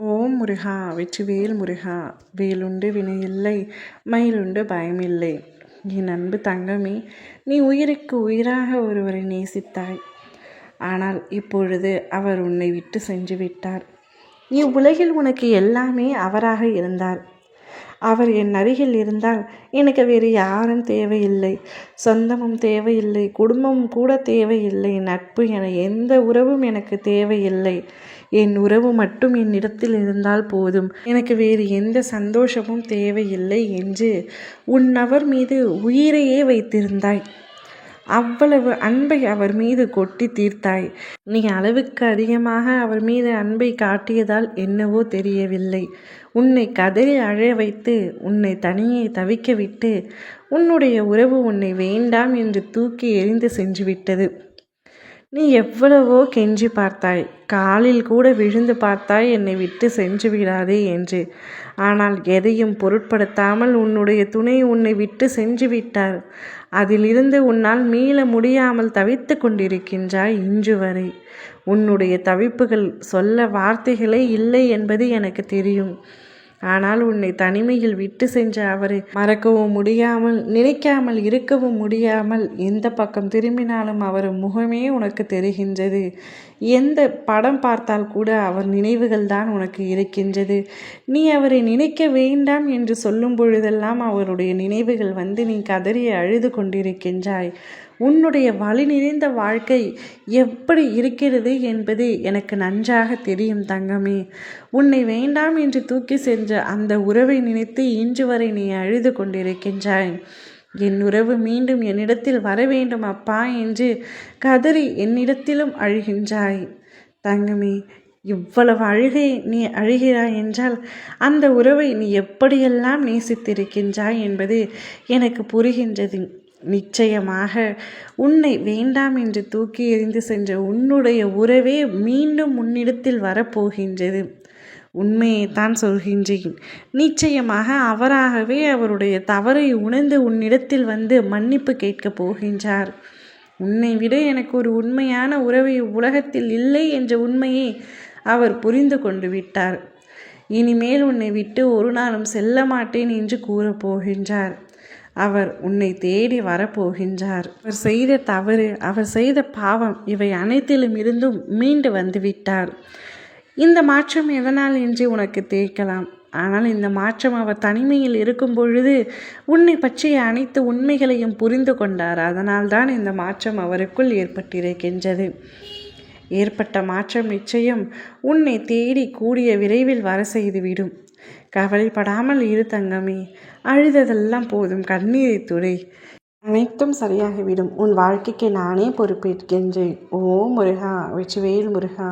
ஓம் முருகா வெற்றிவேல் முருகா, வேலுண்டு வினையில்லை, மயிலுண்டு பயமில்லை. என் அன்பு தங்கமே, நீ உயிருக்கு உயிராக ஒருவரை நேசித்தாய். ஆனால் இப்பொழுது அவர் உன்னை விட்டு சென்று விட்டார். இவ்வுலகில் உனக்கு எல்லாமே அவராக இருந்தார். அவர் என் அருகில் இருந்தால் எனக்கு வேறு யாரும் தேவையில்லை. சொந்தமும் தேவையில்லை, குடும்பமும் கூட தேவையில்லை, நட்பு என எந்த உறவும் எனக்கு தேவையில்லை. என் உறவு மட்டும் என்னிடத்தில் இருந்தால் போதும், எனக்கு வேறு எந்த சந்தோஷமும் தேவையில்லை என்று உன் அவர் மீது உயிரையே வைத்திருந்தாய். அவ்வளவு அன்பை அவர் மீது கொட்டி தீர்த்தாய். நீ அளவுக்கு அதிகமாக அவர் மீது அன்பை காட்டியதால் என்னவோ தெரியவில்லை, உன்னை கதறி அழ வைத்து, உன்னை தனியே தவிக்க விட்டு, உன்னுடைய உறவு உன்னை வேண்டாம் என்று தூக்கி எறிந்து சென்று விட்டது. நீ எவ்வளவோ கெஞ்சி பார்த்தாய், காலில் கூட விழுந்து பார்த்தாய் என்னை விட்டு சென்று விடாதே என்று. ஆனால் எதையும் பொருட்படுத்தாமல் உன்னுடைய துணை உன்னை விட்டு சென்று விட்டார். அதிலிருந்து உன்னால் மீள முடியாமல் தவித்து கொண்டிருக்கின்றாய் இன்று வரை. உன்னுடைய தவிப்புகள் சொல்ல வார்த்தைகளே இல்லை என்பது எனக்கு தெரியும். ஆனால் உன்னை தனிமையில் விட்டு சென்ற அவரை மறக்கவும் முடியாமல், நினைக்காமல் இருக்கவும் முடியாமல், எந்த பக்கம் திரும்பினாலும் அவர் முகமே உனக்கு தெரிகின்றது. எந்த படம் பார்த்தால் கூட அவர் நினைவுகள் தான் உனக்கு இருக்கின்றது. நீ அவரை நினைக்க வேண்டாம் என்று சொல்லும் பொழுதெல்லாம் அவருடைய நினைவுகள் வந்து நீ கதறி அழுது கொண்டிருக்கின்றாய். உன்னுடைய வலி நிறைந்த வாழ்க்கை எப்படி இருக்கிறது என்பது எனக்கு நன்றாக தெரியும் தங்கமே. உன்னை வேண்டாம் என்று தூக்கி சென்ற அந்த உறவை நினைத்து இன்று வரை நீ அழுது கொண்டிருக்கின்றாய். என் உறவு மீண்டும் என்னிடத்தில் வர வேண்டும் அப்பா என்று கதறி என்னிடத்திலும் அழுகின்றாய். தங்கமே, இவ்வளவு அழுகை நீ அழுகிறாய் என்றால் அந்த உறவை நீ எப்படியெல்லாம் நேசித்திருக்கின்றாய் என்பது எனக்கு புரிகின்றது. நிச்சயமாக உன்னை வேண்டாம் என்று தூக்கி எறிந்து சென்ற உன்னுடைய உறவே மீண்டும் உன்னிடத்தில் வரப்போகின்றது. உண்மையை தான் சொல்கின்றேன். நிச்சயமாக அவராகவே அவருடைய தவறை உணர்ந்து உன்னிடத்தில் வந்து மன்னிப்பு கேட்கப் போகின்றார். உன்னை விட எனக்கு ஒரு உண்மையான உறவு உலகத்தில் இல்லை என்ற உண்மையை அவர் புரிந்து கொண்டு விட்டார். இனிமேல் உன்னை விட்டு ஒரு நாளும் செல்ல மாட்டேன் என்று கூறப்போகின்றார். அவர் உன்னை தேடி வரப்போகின்றார். அவர் செய்த தவறு, அவர் செய்த பாவம், இவை அனைத்திலும் இருந்தும் மீண்டு வந்துவிட்டார். இந்த மாற்றம் எதனால் என்று உனக்கு கேட்கலாம். ஆனால் இந்த மாற்றம் அவர் தனிமையில் இருக்கும் பொழுது உன்னை பற்றிய அனைத்து உண்மைகளையும் புரிந்து கொண்டார். அதனால்தான் இந்த மாற்றம் அவருக்குள் ஏற்பட்டிருக்கின்றது. ஏற்பட்ட மாற்றம் நிச்சயம் உன்னை தேடி கூடிய விரைவில் வர செய்துவிடும். கவலைப்படாமல் இரு தங்கமே. அழுததெல்லாம் போதும், கண்ணீரை துடை. அனைத்தும் சரியாகிவிடும். உன் வாழ்க்கைக்கு நானே பொறுப்பேற்கின்றேன். ஓ முருகா வெற்றிவேல் முருகா.